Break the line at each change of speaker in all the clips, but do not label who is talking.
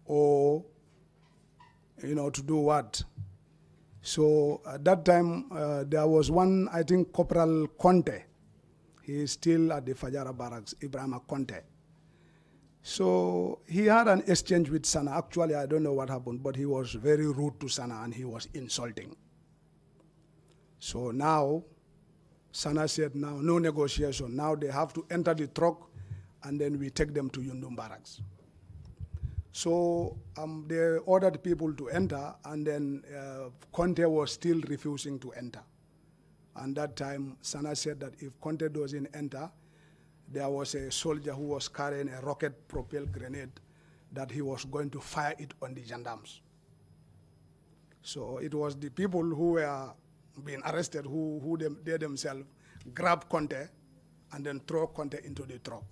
or, to do what. So at that time, there was one, I think, Corporal Conte. He is still at the Fajara barracks, Ibrahim Conte. So he had an exchange with Sana. Actually, I don't know what happened, but he was very rude to Sana and he was insulting. So now, Sana said, now no negotiation. Now they have to enter the truck and then we take them to Yundum barracks. So they ordered people to enter, and then Conte was still refusing to enter. And that time, Sana said that if Conte doesn't enter, there was a soldier who was carrying a rocket-propelled grenade that he was going to fire it on the gendarmes. So it was the people who were being arrested who they themselves grabbed Conte and then throw Conte into the truck.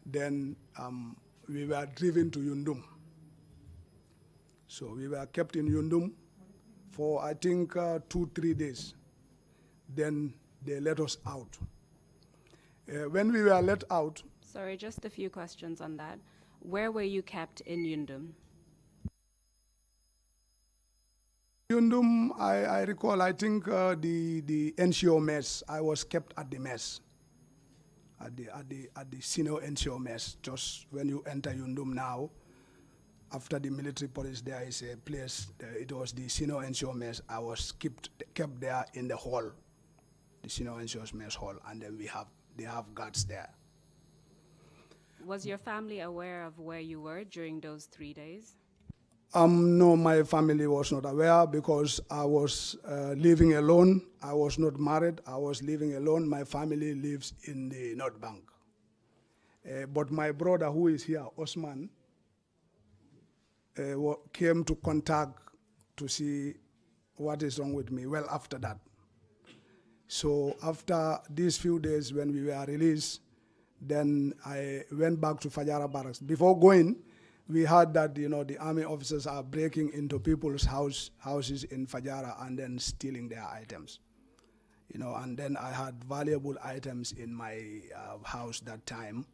Then we were driven to Yundum. So we were kept in Yundum for, I think, 2-3 days. Then they let us out. When we were let out...
Sorry, just a few questions on that. Where were you kept in Yundum?
Yundum, I recall, I think the NCO mess, I was kept at the mess. At the senior NCO mess, just when you enter Yundum now, after the military police, there is a place, it was the senior NCO mess. I was kept there in the hall, the senior NCO's mess hall, and then they have guards there.
Was your family aware of where you were during those 3 days?
No, my family was not aware because I was living alone. I was not married. I was living alone. My family lives in the North Bank. But my brother, who is here, Osman, came to contact to see what is wrong with me well after that. So after these few days when we were released, then I went back to Fajara barracks. Before going, we heard that the army officers are breaking into people's houses in Fajara and then stealing their items. And then I had valuable items in my house that time,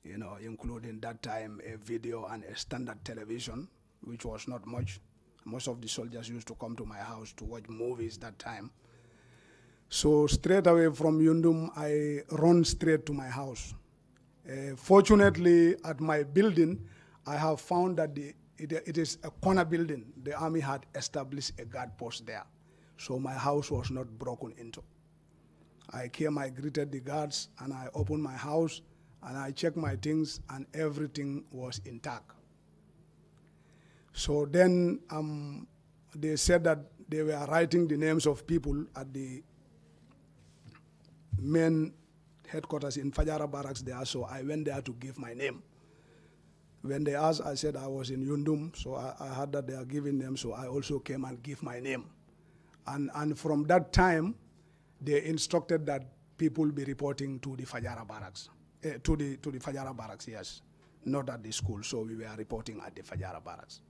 including that time a video and a standard television, which was not much. Most of the soldiers used to come to my house to watch movies that time. So straight away from Yundum, I run straight to my house. Fortunately, at my building, I have found that it is a corner building. The army had established a guard post there. So my house was not broken into. I came, I greeted the guards, and I opened my house, and I checked my things, and everything was intact. So then they said that they were writing the names of people at the main headquarters in Fajara barracks there, so I went there to give my name. When they asked, I said I was in Yundum, so I heard that they are giving them, so I also came and give my name. And from that time, they instructed that people be reporting to the Fajara barracks, to the Fajara barracks, yes, not at the school, so we were reporting at the Fajara barracks.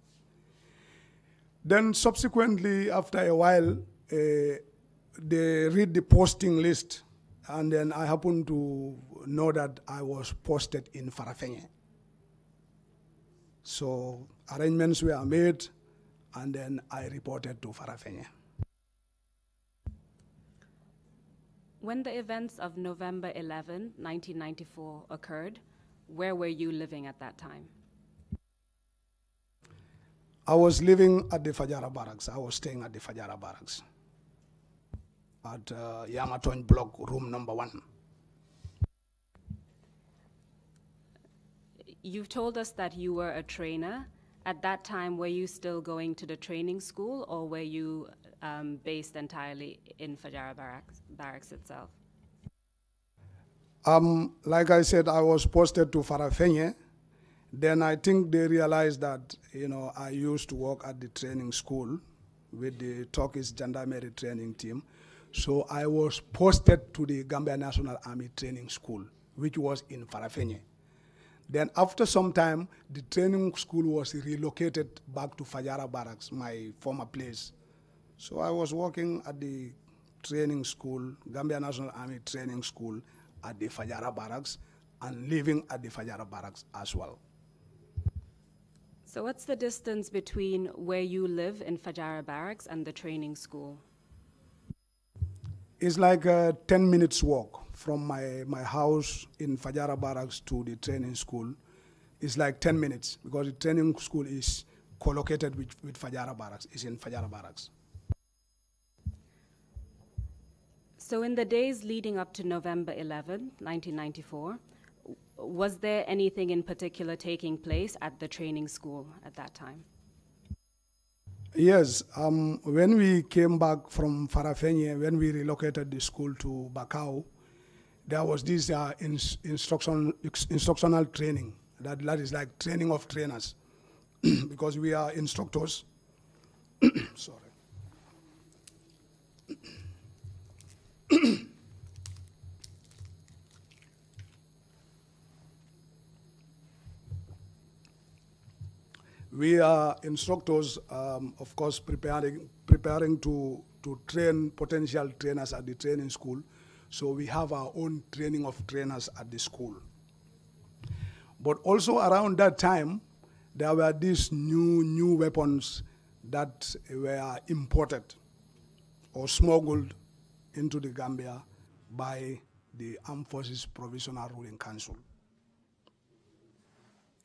Then subsequently, after a while, they read the posting list, and then I happened to know that I was posted in Farafenye. So arrangements were made, and then I reported to Farafenye.
When the events of November 11, 1994 occurred, where were you living at that time?
I was living at the Fajara barracks. I was staying at the Fajara barracks at Yamaton block, room number 1.
You've told us that you were a trainer. At that time, were you still going to the training school, or were you based entirely in Fajara barracks itself?
Like I said, I was posted to Farafenye. Then I think they realized that, I used to work at the training school with the Turkish Gendarmerie training team. So I was posted to the Gambia National Army Training School, which was in Farafenye. Then after some time, the training school was relocated back to Fajara barracks, my former place. So I was working at the training school, Gambia National Army Training School at the Fajara barracks, and living at the Fajara barracks as well.
So what's the distance between where you live in Fajara Barracks and the training school?
It's like a 10 minutes walk from my house in Fajara Barracks to the training school. It's like 10 minutes because the training school is co-located with Fajara Barracks. It's in Fajara Barracks.
So in the days leading up to November 11, 1994, was there anything in particular taking place at the training school at that time?
Yes, when we came back from Farafenye, when we relocated the school to Bakau, there was this instructional training. That is like training of trainers, because we are instructors. Sorry. We are instructors, of course, preparing to train potential trainers at the training school. So we have our own training of trainers at the school. But also around that time, there were these new weapons that were imported or smuggled into the Gambia by the Armed Forces Provisional Ruling Council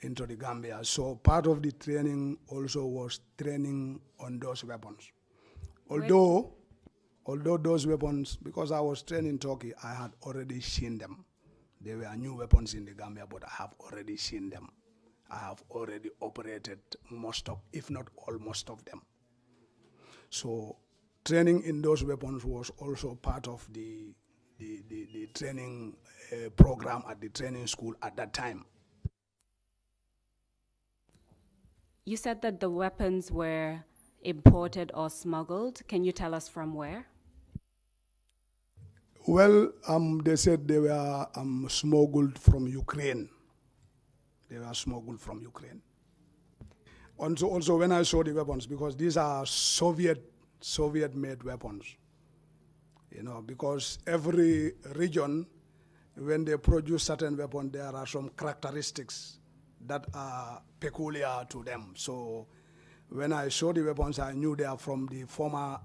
into the Gambia. So part of the training also was training on those weapons. Although those weapons, because I was trained in Turkey, I had already seen them. There were new weapons in the Gambia, but I have already seen them. I have already operated most of, if not almost of them. So training in those weapons was also part of the training program at the training school at that time.
You said that the weapons were imported or smuggled. Can you tell us from where?
Well, they said they were smuggled from Ukraine. They were smuggled from Ukraine. Also, when I saw the weapons, because these are Soviet-made weapons, you know, because every region, when they produce certain weapons, there are some characteristics that are peculiar to them. So when I saw the weapons, I knew they are from the former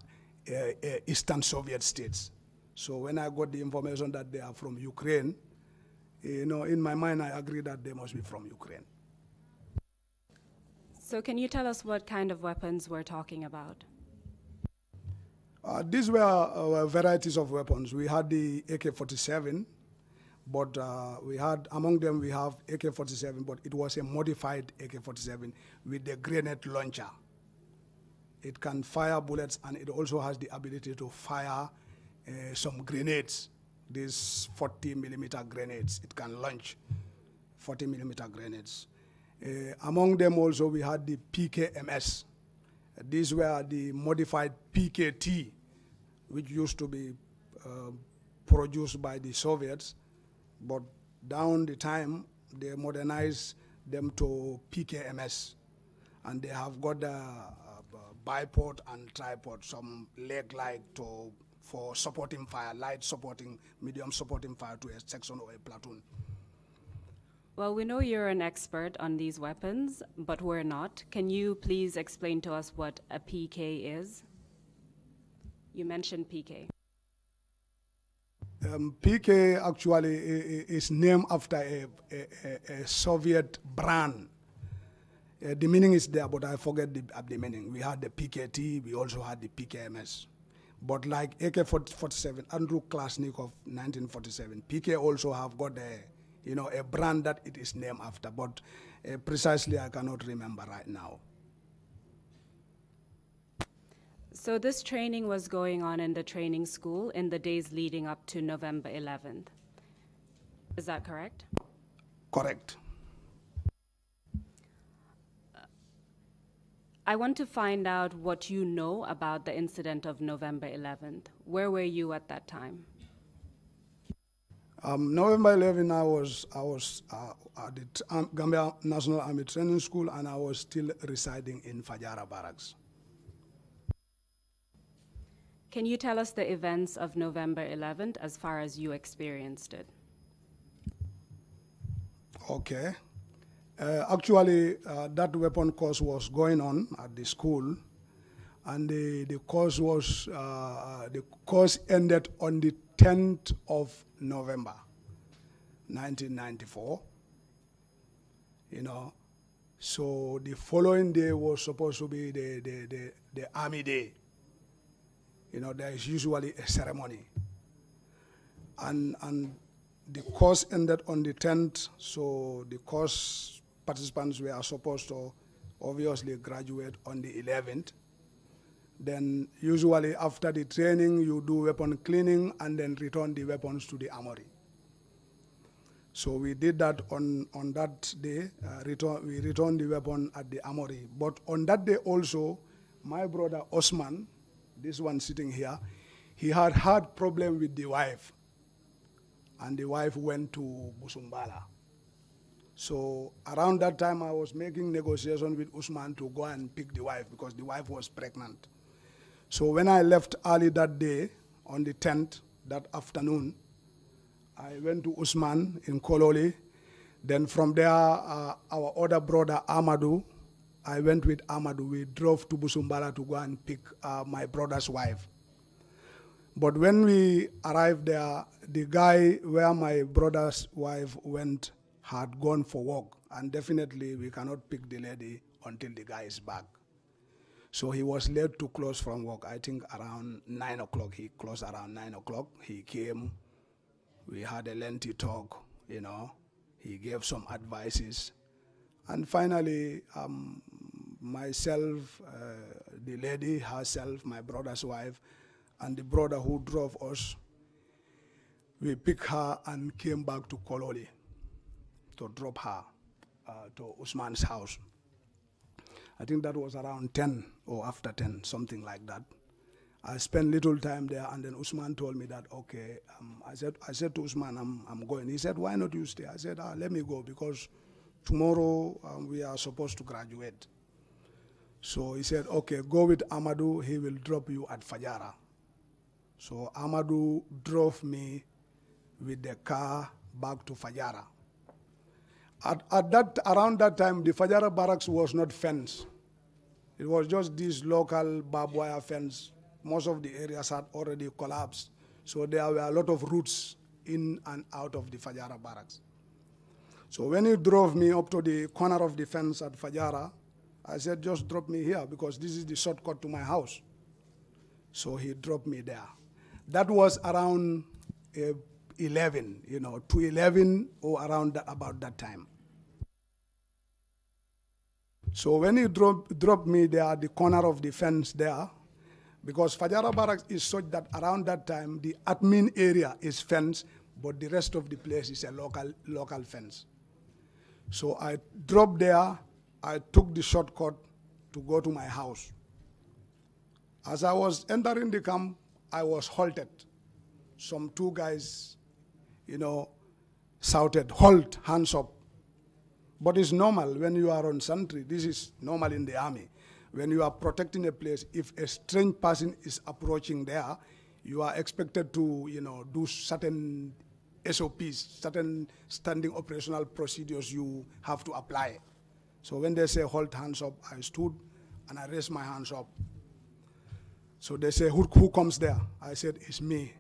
Eastern Soviet states. So when I got the information that they are from Ukraine, you know, in my mind, I agree that they must be from Ukraine.
So can you tell us what kind of weapons we're talking about?
These were varieties of weapons. We had the AK-47, but we had, among them we have AK-47, but it was a modified AK-47 with the grenade launcher. It can fire bullets, and it also has the ability to fire some grenades, these 40-millimeter grenades. It can launch 40-millimeter grenades. Among them also we had the PKMS. These were the modified PKT, which used to be produced by the Soviets, but down the time they modernized them to PKMS, and they have got a bipod and tripod, some leg light for supporting fire, light supporting, medium supporting fire to a section or a platoon.
Well, we know you're an expert on these weapons, but we're not. Can you please explain to us what a PK is? You mentioned PK.
PK actually is named after a Soviet brand. The meaning is there, but I forget the meaning. We had the PKT, we also had the PKMS. But like AK-47, Andrew Klasnikov, 1947, PK also have got a brand that it is named after, but precisely I cannot remember right now.
So this training was going on in the training school in the days leading up to November 11th. Is that correct?
Correct.
I want to find out what you know about the incident of November 11th. Where were you at that time?
November 11, I was at the Gambia National Army Training School, and I was still residing in Fajara Barracks.
Can you tell us the events of November 11th as far as you experienced it?
Okay. Actually, that weapon course was going on at the school, and the course ended on the 10th of November, 1994. You know, so the following day was supposed to be the Army Day. You know, there is usually a ceremony, and the course ended on the 10th. So the course participants were supposed to obviously graduate on the 11th. Then usually after the training, you do weapon cleaning and then return the weapons to the armory. So we did that on that day. We returned the weapon at the armory. But on that day also, my brother Osman, this one sitting here, he had problem with the wife. And the wife went to Busumbala. So around that time, I was making negotiations with Usman to go and pick the wife because the wife was pregnant. So when I left early that day, on the 10th, that afternoon, I went to Usman in Kololi. Then from there, our other brother, Amadou, I went with Amadou. We drove to Busumbala to go and pick my brother's wife. But when we arrived there, the guy where my brother's wife went had gone for work, and definitely we cannot pick the lady until the guy is back. So he was late to close from work. I think around 9 o'clock. He closed around 9 o'clock. He came. We had a lengthy talk, you know. He gave some advices. And finally, myself, the lady herself, my brother's wife, and the brother who drove us, we picked her and came back to Kololi to drop her to Usman's house. I think that was around 10 or after 10, something like that. I spent little time there, and then Usman told me that, okay, I said to Usman, I'm going. He said, why not you stay? I said, let me go, because tomorrow we are supposed to graduate. So he said, okay, go with Amadou, he will drop you at Fajara. So Amadou drove me with the car back to Fajara. Around that time, the Fajara barracks was not fenced. It was just this local barbed wire fence. Most of the areas had already collapsed. So there were a lot of routes in and out of the Fajara barracks. So when he drove me up to the corner of the fence at Fajara, I said, just drop me here because this is the shortcut to my house. So he dropped me there. That was around 11, you know, to 11 or around about that time. So when he dropped me there at the corner of the fence there, because Fajara Barracks is such that around that time, the admin area is fenced, but the rest of the place is a local fence. So I dropped there, I took the shortcut to go to my house. As I was entering the camp, I was halted. Some two guys, you know, shouted, halt, hands up. But it's normal when you are on sentry. This is normal in the army. When you are protecting a place, if a strange person is approaching there, you are expected to, you know, do certain SOPs, certain standing operational procedures you have to apply. So when they say halt, hands up, I stood and I raised my hands up. So they say, who comes there? I said, it's me.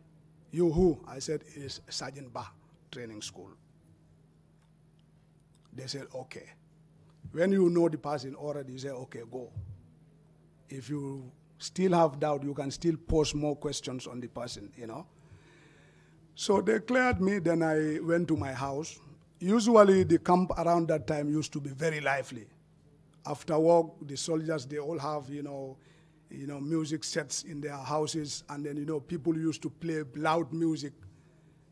You who? I said, it's Sergeant Ba, training school. They said, okay. When you know the person already, you say, okay, go. If you still have doubt, you can still pose more questions on the person, you know. So they cleared me, then I went to my house. Usually the camp around that time used to be very lively. After work, the soldiers, they all have, you know, music sets in their houses, and then, you know, people used to play loud music.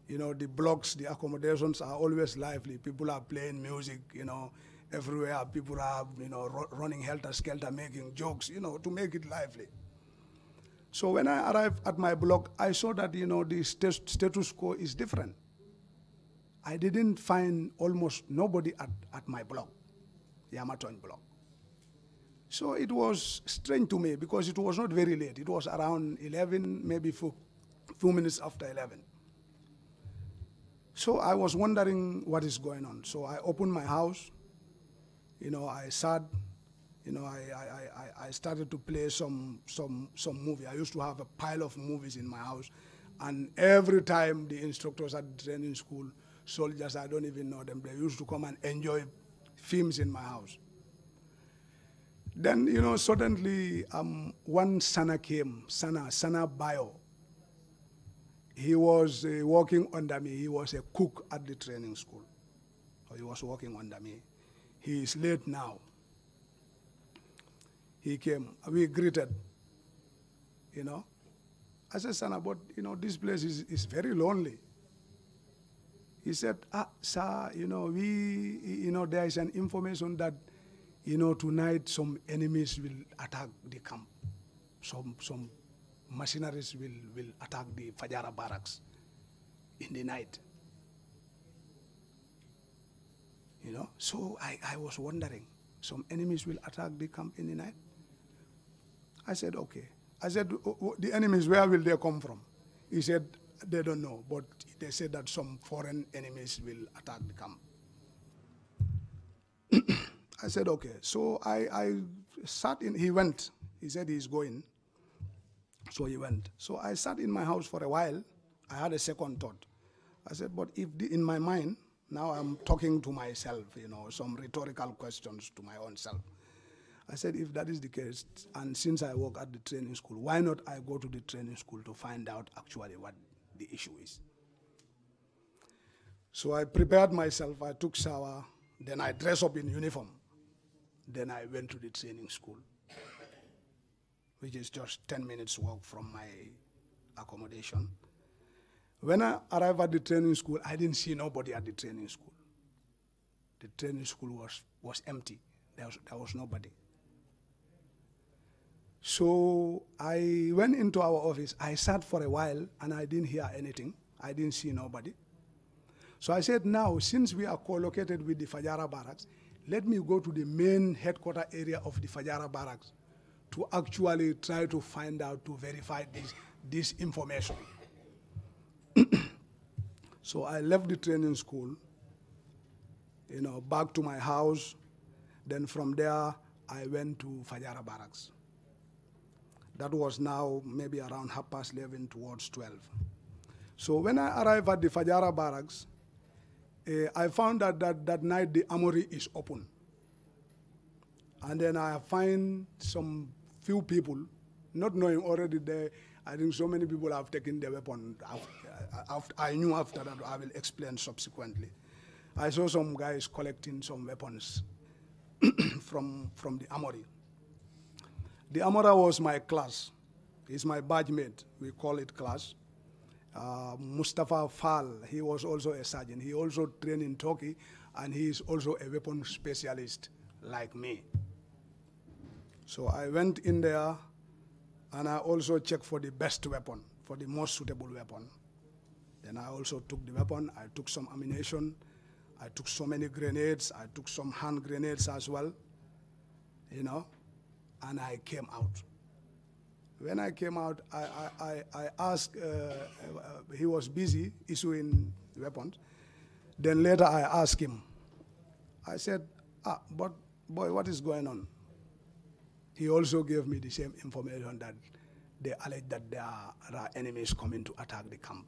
You know, the blocks, the accommodations are always lively. People are playing music, you know, everywhere. People are, you know, running helter-skelter, making jokes, you know, to make it lively. So when I arrived at my block, I saw that, you know, the status quo is different. I didn't find almost nobody at my block, Yamaton block. So it was strange to me because it was not very late. It was around 11, maybe few minutes after 11. So I was wondering what is going on. So I opened my house. I sat, I started to play some movie. I used to have a pile of movies in my house, and every time the instructors at the training school, soldiers, I don't even know them, they used to come and enjoy films in my house. Then, suddenly one Sana came, Sana Bio. He was working under me. He was a cook at the training school. So he was working under me. He is late now. He came. We greeted, I said, Sana, but, this place is very lonely. He said, sir, there is an information that, tonight some enemies will attack the camp. Some mercenaries will attack the Fajara barracks in the night. So I was wondering, some enemies will attack the camp in the night? I said, okay. I said, the enemies, where will they come from? He said, they don't know, but they said that some foreign enemies will attack the camp. I said, okay. So I sat in, he went. He said he's going. So he went. So I sat in my house for a while. I had a second thought. I said, but if in my mind, now I'm talking to myself, some rhetorical questions to my own self. I said, if that is the case, and since I work at the training school, why not I go to the training school to find out actually what the issue is? So I prepared myself, I took shower, then I dressed up in uniform. Then I went to the training school, which is just 10 minutes walk from my accommodation. When I arrived at the training school, I didn't see nobody at the training school. The training school was empty. There was nobody. So I went into our office. I sat for a while, and I didn't hear anything. I didn't see nobody. So I said, now, since we are co-located with the Fajara barracks, let me go to the main headquarter area of the Fajara barracks to actually try to find out, to verify this information. So I left the training school, back to my house. Then from there, I went to Fajara barracks. That was now maybe around 11:30 towards 12. So when I arrived at the Fajara barracks, I found that night the armory is open. And then I find some few people, not knowing already I think so many people have taken the weapon. I knew after that, I will explain subsequently. I saw some guys collecting some weapons from the armory. The armorer was my class. He's my badge mate. We call it class. Mustafa Fall, he was also a sergeant. He also trained in Turkey, and he is also a weapon specialist like me. So I went in there, and I also checked for the best weapon, for the most suitable weapon. Then I also took the weapon. I took some ammunition. I took so many grenades. I took some hand grenades as well, and I came out. When I came out, I asked, he was busy issuing weapons. Then later I asked him, I said, but boy, what is going on? He also gave me the same information that they allege that there are enemies coming to attack the camp.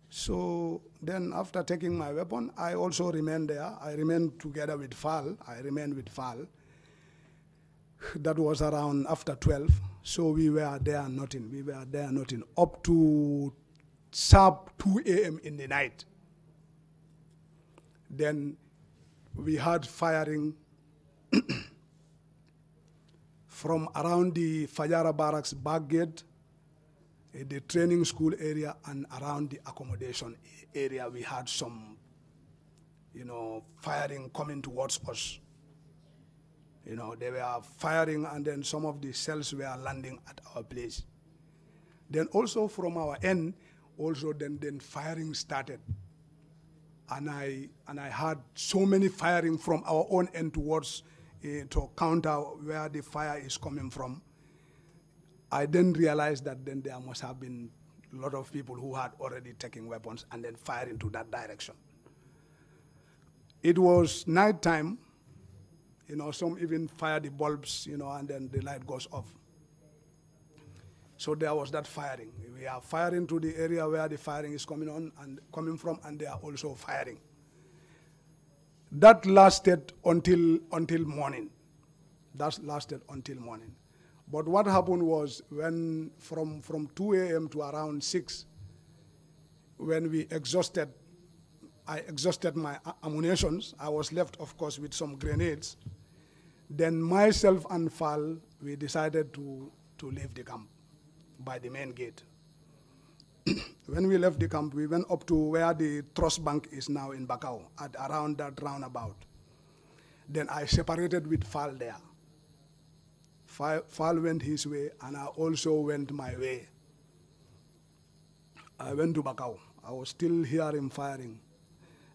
So then after taking my weapon, I also remained there. I remained together with Fall. That was around after 12. So we were there nothing. Up to sharp 2 a.m. in the night. Then we had firing from around the Fajara barracks back gate, the training school area, and around the accommodation area. We had some, firing coming towards us. They were firing, and then some of the shells were landing at our place. Then also from our end, then firing started. And I had so many firing from our own end towards to counter where the fire is coming from. I then realized that then there must have been a lot of people who had already taken weapons and then firing to that direction. It was night time, some even fire the bulbs, and then the light goes off. So there was that firing. We are firing to the area where the firing is coming from, and they are also firing. That lasted until morning. That lasted until morning. But what happened was when from 2 a.m. to around 6, when I exhausted my ammunitions. I was left, of course, with some grenades. Then myself and Fal, we decided to leave the camp by the main gate. When we left the camp, we went up to where the trust bank is now in Bakau, at around that roundabout. Then I separated with Fal there. Fal went his way, and I also went my way. I went to Bakau. I was still hearing firing.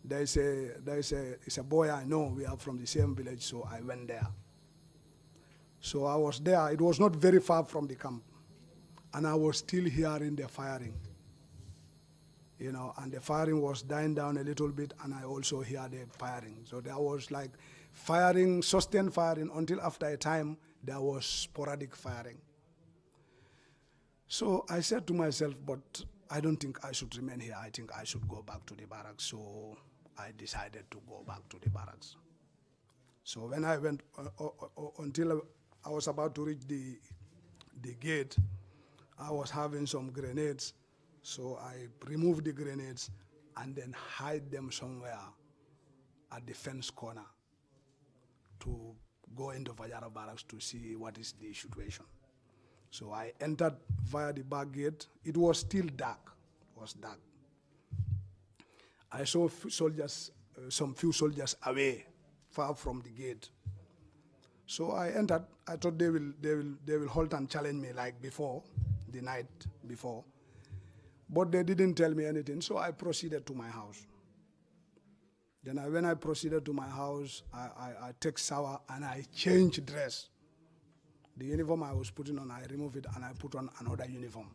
It's a boy I know. We are from the same village, so I went there. So I was there. It was not very far from the camp, and I was still hearing the firing. And the firing was dying down a little bit, and I also hear the firing. So there was like firing, sustained firing, until after a time there was sporadic firing. So I said to myself, but I don't think I should remain here. I think I should go back to the barracks. So I decided to go back to the barracks. So when I went, until I was about to reach the gate, I was having some grenades. So I removed the grenades and then hide them somewhere at the fence corner to go into Fajara barracks to see what is the situation. So I entered via the back gate. It was still dark. It was dark. I saw soldiers, some few soldiers away, far from the gate. So I entered. I thought they will halt and challenge me like before, the night before. But they didn't tell me anything, so I proceeded to my house. Then when I proceeded to my house, I take shower and I change dress. The uniform I was putting on, I remove it and I put on another uniform.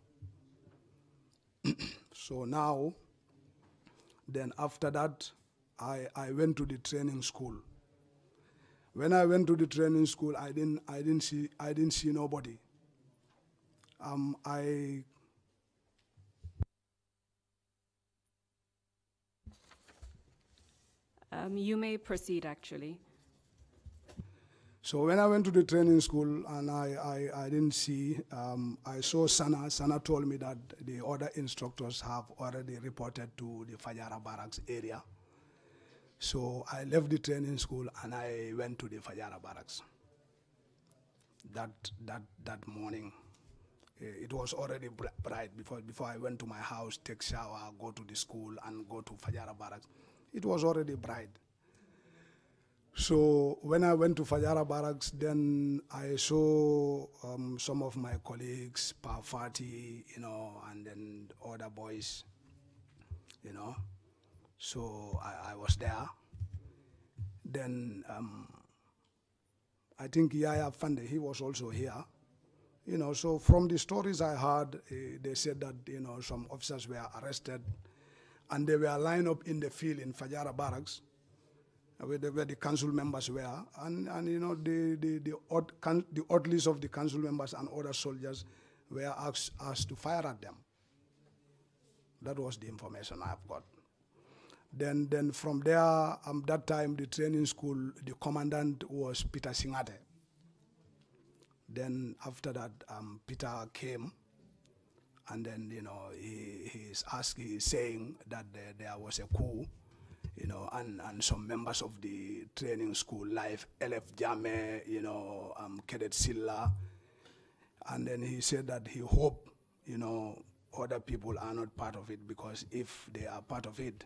So now, then after that, I went to the training school. When I went to the training school, I didn't see nobody.
You may proceed, actually.
So when I went to the training school and I didn't see, I saw Sana. Sana told me that the other instructors have already reported to the Fajara barracks area. So I left the training school and I went to the Fajara barracks. That morning, it was already bright before I went to my house, take shower, go to the school and go to Fajara barracks. It was already bright. So when I went to Fajara barracks, then I saw some of my colleagues, Parfati, and then other boys, So I was there. Then I think Yaya Fande, he was also here. So from the stories I heard, they said that, some officers were arrested and they were lined up in the field in Fajara barracks where the council members were, and the odd list of the council members and other soldiers were asked to fire at them. That was the information I've got. Then from there, that time the training school, the commandant was Peter Singate. Then after that, Peter came, and then he's saying that there was a coup. And some members of the training school, like LF Jame, Cadet Silla, and then he said that he hoped, other people are not part of it, because if they are part of it,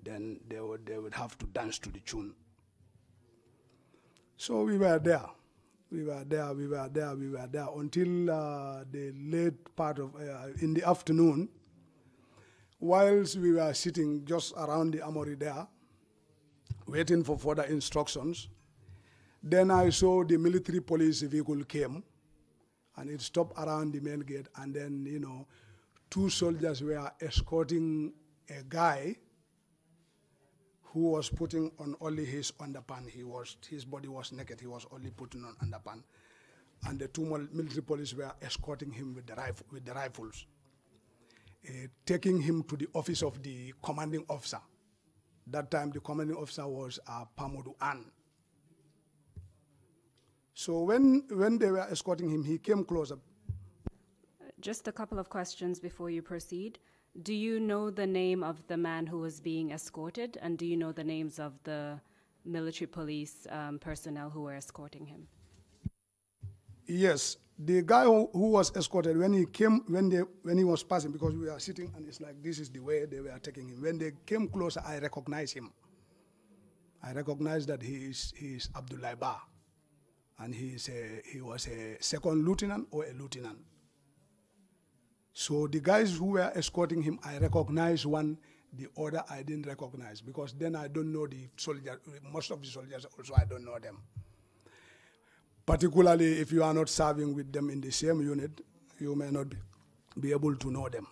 then they would have to dance to the tune. So we were there. We were there until the late part of, in the afternoon, whilst we were sitting just around the armory there, waiting for further instructions. Then I saw the military police vehicle came, and it stopped around the main gate, and then, two soldiers were escorting a guy who was putting on only his underpants. His body was naked. He was only putting on underpants. And the two military police were escorting him with the rifles, taking him to the office of the commanding officer. That time, the commanding officer was Pamodu An. So when they were escorting him, he came closer.
Just a couple of questions before you proceed. Do you know the name of the man who was being escorted, and do you know the names of the military police personnel who were escorting him?
Yes, the guy who was escorted, when he came, when he was passing, because we were sitting and it's like this is the way they were taking him. When they came closer, I recognized him. I recognized that he is Abdullah Ba, and he was a second lieutenant or a lieutenant. So the guys who were escorting him, I recognized one. The other I didn't recognize, because then I don't know the soldiers. Most of the soldiers also I don't know them. Particularly if you are not serving with them in the same unit, you may not be able to know them.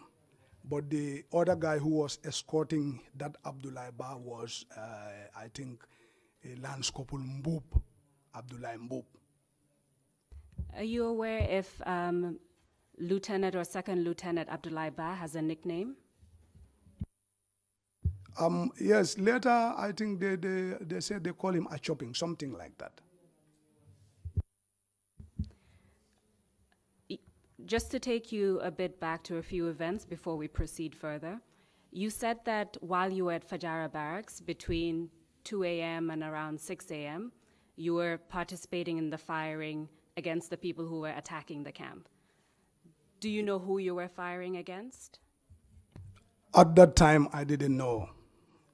But the other guy who was escorting that Abdullah Ba was, I think, a Lance Corporal Mboub, Abdullah Mboub.
Are you aware if Lieutenant or Second Lieutenant Abdullah Ba has a nickname?
Yes, later I think they said they call him a chopping, something like that.
Just to take you a bit back to a few events before we proceed further, you said that while you were at Fajara Barracks between 2 a.m. and around 6 a.m., you were participating in the firing against the people who were attacking the camp. Do you know who you were firing against?
At that time, I didn't know.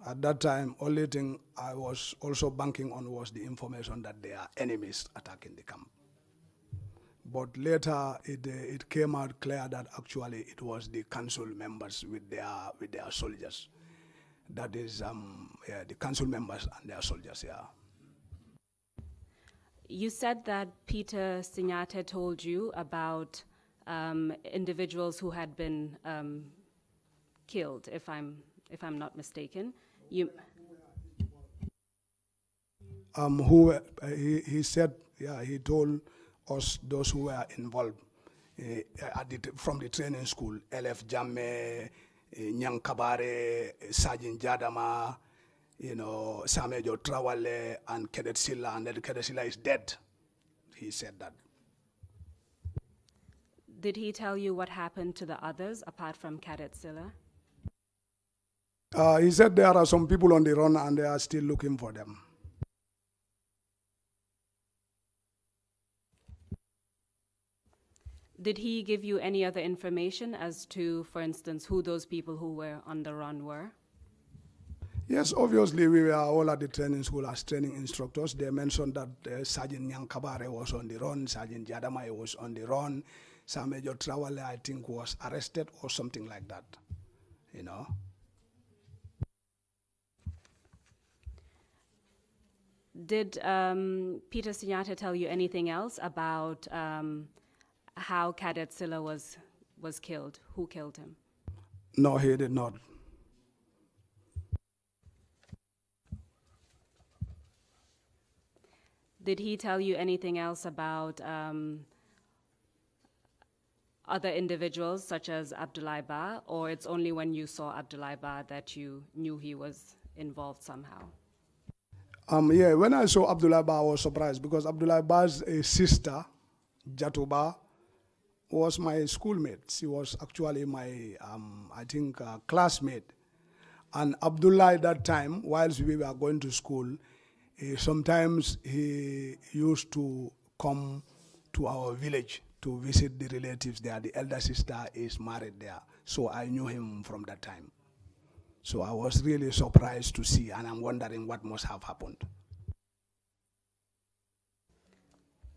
At that time, only thing I was also banking on was the information that there are enemies attacking the camp. But later, it came out clear that actually it was the council members with their soldiers. That is, the council members and their soldiers. Yeah. You
said that Peter Signate told you about individuals who had been killed, if I'm not mistaken.
He said, yeah, he told us, those who were involved from the training school, LF Jamme, Nyang Kabare, Sergeant Jadama, Samejo Trawale, and Cadet Silla, and that Cadet Silla is dead. He said that.
Did he tell you what happened to the others apart from Cadet Silla?
He said there are some people on the run and they are still looking for them.
Did he give you any other information as to, for instance, who those people who were on the run were?
Yes, obviously we were all at the training school as training instructors. They mentioned that Sergeant Nyang Kabare was on the run, Sergeant Jadama was on the run, Samejo Trawale, I think, was arrested or something like that,
Did Peter Signate tell you anything else about how Cadet Silla was killed? Who killed him?
No, he did not.
Did he tell you anything else about other individuals such as Abdullah Ba, or it's only when you saw Abdullah Ba that you knew he was involved somehow?
Yeah, when I saw Abdullah Ba, I was surprised because Abdullah Ba's sister, Jatuba, was my schoolmate. She was actually my, I think, classmate. And Abdullah at that time, whilst we were going to school, sometimes he used to come to our village to visit the relatives there. The elder sister is married there. So I knew him from that time. So I was really surprised to see, and I'm wondering what must have happened.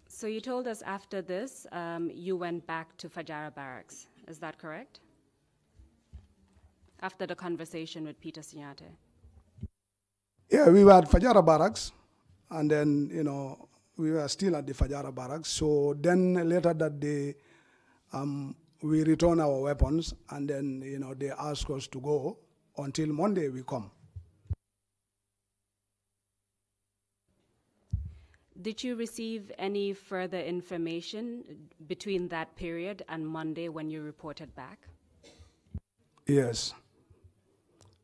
So you told us after this, you went back to Fajara Barracks. Is that correct? After the conversation with Peter Signate.
Yeah, we were at Fajara Barracks, and then, we were still at the Fajara Barracks. So then later that day, we returned our weapons, and then, they asked us to go until Monday we come.
Did you receive any further information between that period and Monday when you reported back?
Yes.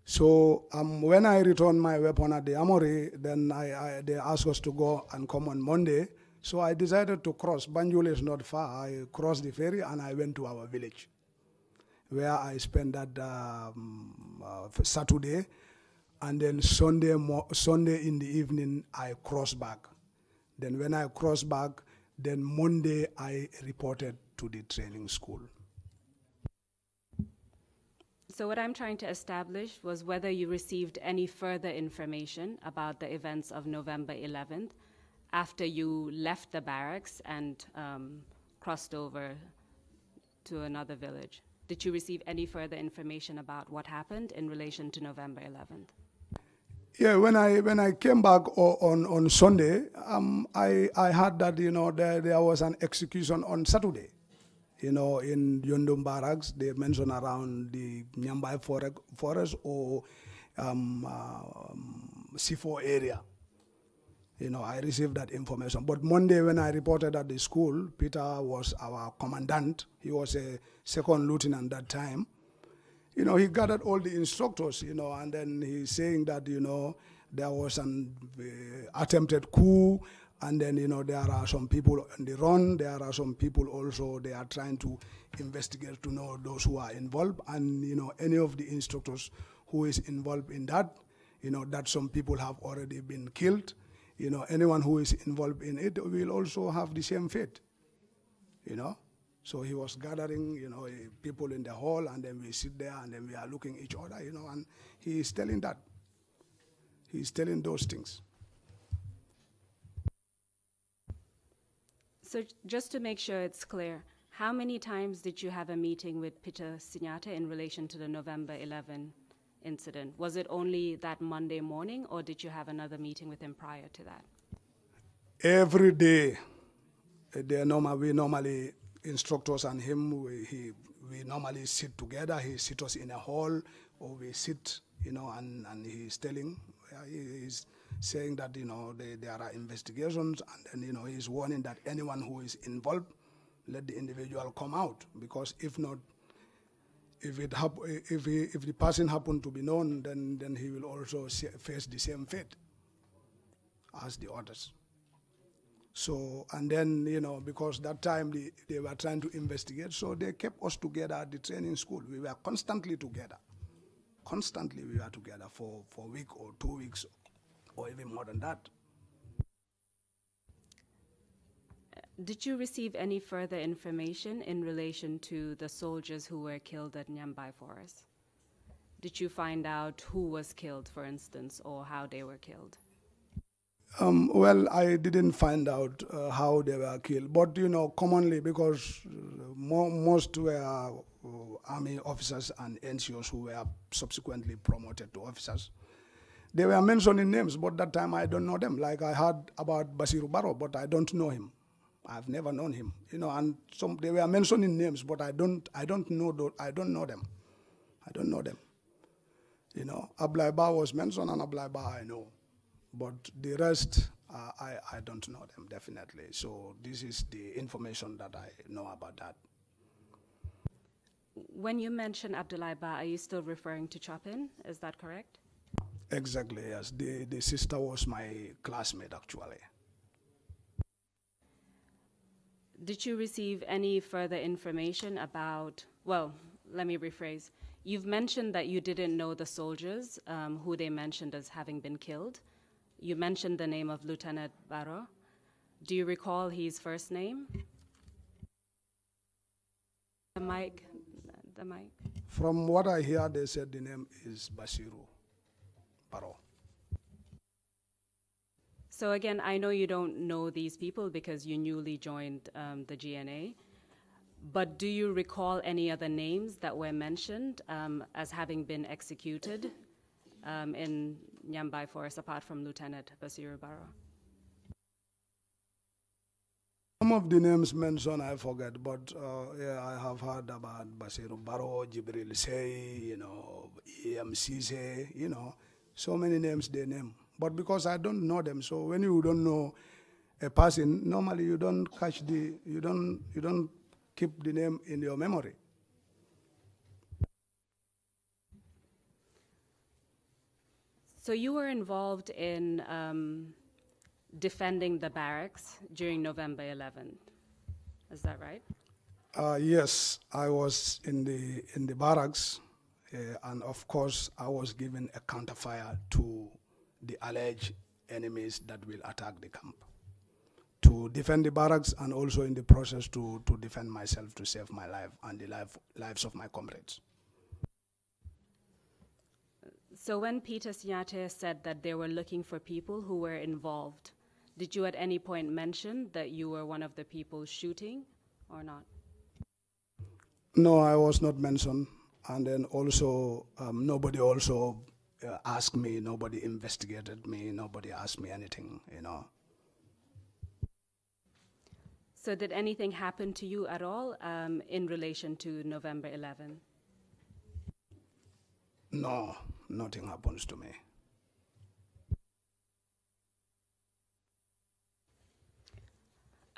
So when I returned my weapon at the armory, then they asked us to go and come on Monday. So I decided to cross. Banjul is not far. I crossed the ferry and I went to our village, where I spent that Saturday, and then Sunday in the evening I crossed back. Then when I crossed back, then Monday I reported to the training school.
So what I'm trying to establish was whether you received any further information about the events of November 11th after you left the barracks and crossed over to another village. Did you receive any further information about what happened in relation to November 11th?
Yeah, when I came back on Sunday, I heard that there was an execution on Saturday. In Yondum Barracks, they mentioned around the Nyambai forest or C4 area. I received that information. But Monday when I reported at the school, Peter was our commandant. He was a second lieutenant that time. He gathered all the instructors, and then he's saying that, there was an attempted coup, and then, there are some people on the run. There are some people also, they are trying to investigate to know those who are involved. And, any of the instructors who is involved in that, that some people have already been killed. Anyone who is involved in it will also have the same fate, So he was gathering, people in the hall, and then we sit there, and then we are looking at each other, and he is telling that. He's telling those things.
So just to make sure it's clear, how many times did you have a meeting with Peter Sinyate in relation to the November 11 incident? Was it only that Monday morning, or did you have another meeting with him prior to that?
Every day, we normally, instructors and him, we normally sit together. He sits us in a hall, or we sit, and he's telling, he's saying that, there are investigations, and then, he's warning that anyone who is involved, let the individual come out, because if not, if the person happened to be known, then he will also face the same fate as the others. So, and then, because that time they were trying to investigate, so they kept us together at the training school. We were constantly together. Constantly we were together for a week or 2 weeks, or even more than that.
Did you receive any further information in relation to the soldiers who were killed at Nyambai Forest? Did you find out who was killed, for instance, or how they were killed?
Well, I didn't find out how they were killed, but commonly, because most were army officers and NCOs who were subsequently promoted to officers. They were mentioning names, but that time I don't know them. Like I heard about Basiru Baro, but I don't know him. I've never known him, and they were mentioning names, but I don't know them. I don't know them. Ablaiba was mentioned, and Ablaiba I know. But the rest, I don't know them, definitely. So this is the information that I know about that.
When you mention Abdoulaye Ba, are you still referring to Chopin? Is that correct?
Exactly, yes. The sister was my classmate, actually.
Did you receive any further information about, well, let me rephrase. You've mentioned that you didn't know the soldiers who they mentioned as having been killed. You mentioned the name of Lieutenant Baro. Do you recall his first name? The mic.
From what I hear, they said the name is Basiru Baro.
So again, I know you don't know these people because you newly joined the GNA, but do you recall any other names that were mentioned as having been executed in Nyambai Forest, apart from Lieutenant Basiru Baro?
Some of the names mentioned I forget, but yeah, I have heard about Basiru Baro, Jibril Sey, EMC, so many names they name. But because I don't know them, so when you don't know a person, normally you don't catch you don't keep the name in your memory.
So you were involved in defending the barracks during November 11th. Is that right?
Yes, I was in the barracks, and of course I was given a counterfire to the alleged enemies that will attack the camp, to defend the barracks, and also in the process to defend myself, to save my life and the lives of my comrades.
So when Peter Sinyate said that they were looking for people who were involved, did you at any point mention that you were one of the people shooting or not?
No, I was not mentioned. And then also, nobody also asked me, nobody investigated me, nobody asked me anything, you know.
So did anything happen to you at all in relation to November 11?
No, nothing happens to me.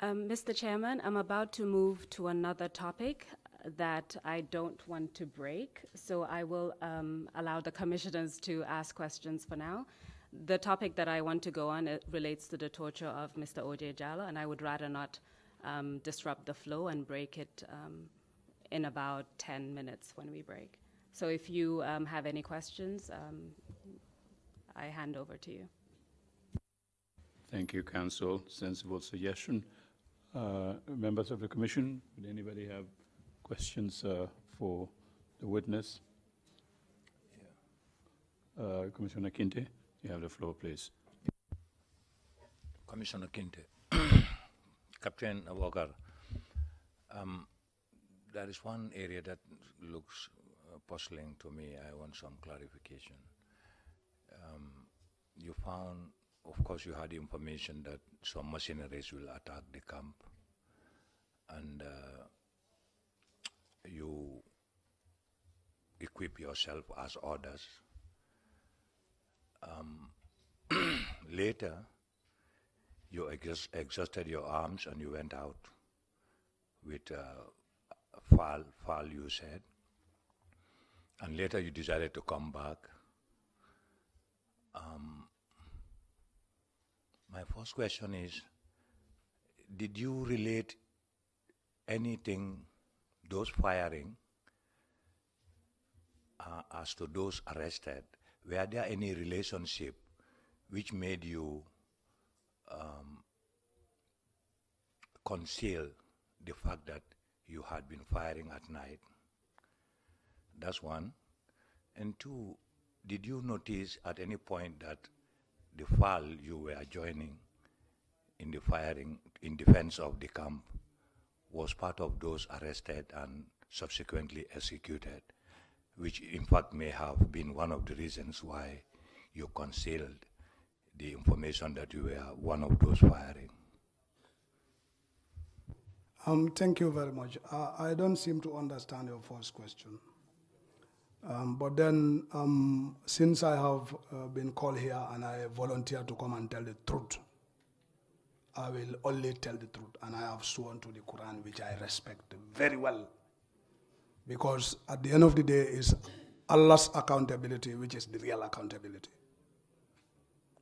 Mr. Chairman, I'm about to move to another topic that I don't want to break, so I will allow the commissioners to ask questions for now. The topic that I want to go on relates to the torture of Mr. O.J. Jallow, and I would rather not disrupt the flow and break it in about 10 minutes when we break. So if you have any questions, I hand over to you.
Thank you, Council. Sensible suggestion. Members of the Commission, would anybody have questions for the witness? Yeah. Commissioner Kinte, you have the floor, please.
Commissioner Kinte, Captain Walker, there is one area that looks puzzling to me. I want some clarification. You found, of course, you had information that some mercenaries will attack the camp, and you equip yourself as orders. Later, you exhausted your arms and you went out with FAL, you said, and later you decided to come back. My first question is, did you relate anything, those firing, as to those arrested? Were there any relationship which made you conceal the fact that you had been firing at night? That's one. And two, did you notice at any point that the FAL you were joining in the firing in defense of the camp was part of those arrested and subsequently executed, which in fact may have been one of the reasons why you concealed the information that you were one of those firing?
Thank you very much. I don't seem to understand your first question. But then, since I have been called here and I volunteer to come and tell the truth, I will only tell the truth. And I have sworn to the Quran, which I respect very well. Because at the end of the day, it's Allah's accountability, which is the real accountability.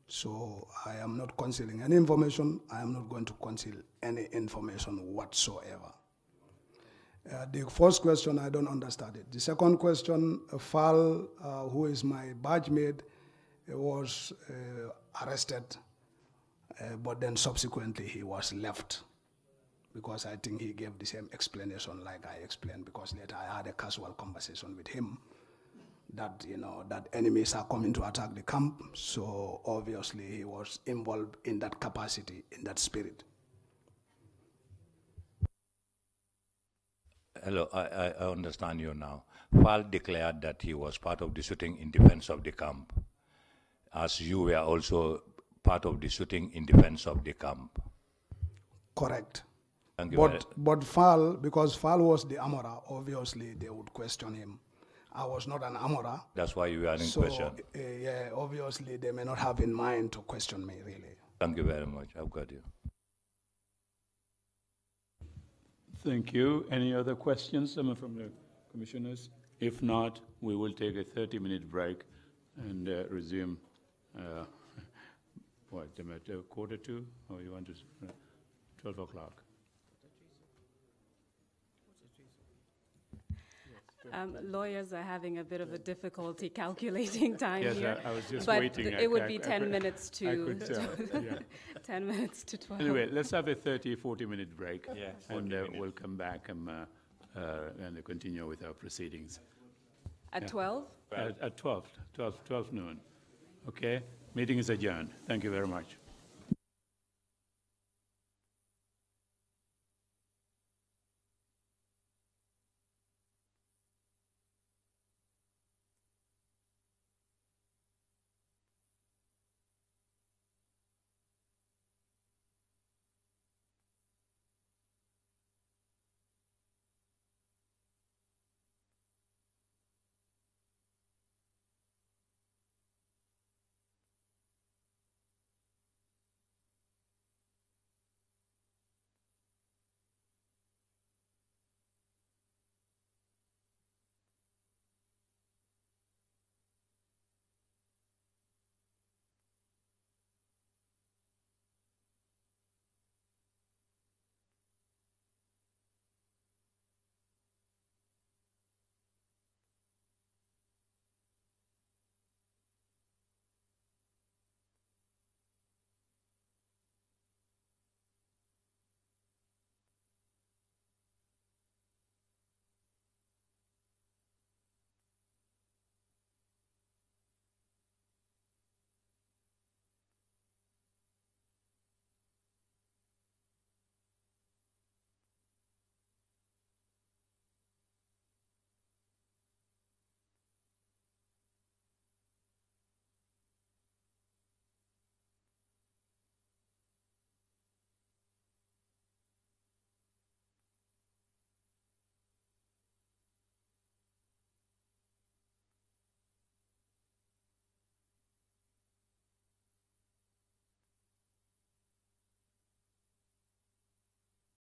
So I am not concealing any information. I am not going to conceal any information whatsoever. The first question, I don't understand it. The second question, FAL, who is my badge mate, was arrested, but then subsequently he was left, because I think he gave the same explanation like I explained, because later I had a casual conversation with him that, you know, that enemies are coming to attack the camp, so obviously he was involved in that capacity, in that spirit.
Hello, I understand you now. FAL declared that he was part of the shooting in defense of the camp, as you were also part of the shooting in defense of the camp.
Correct.
Thank you.
But FAL, because FAL was the Amora, obviously they would question him. I was not an Amora.
That's why you are in question.
Yeah, obviously they may not have in mind to question me, really.
Thank you very much. I've got you.
Thank you. Any other questions, someone from the commissioners? If not, we will take a 30-minute break and resume, what, at 1:45, or you want to, 12 o'clock?
Lawyers are having a bit of a difficulty calculating time
Yes,
here.
I was just
but
waiting.
It would be 10 minutes to.
I could tell, yeah.
10 minutes to 12.
Anyway, let's have a 40-minute break,
Yeah,
and we'll come back and continue with our proceedings.
At 12?
At 12 noon. Okay? Meeting is adjourned. Thank you very much.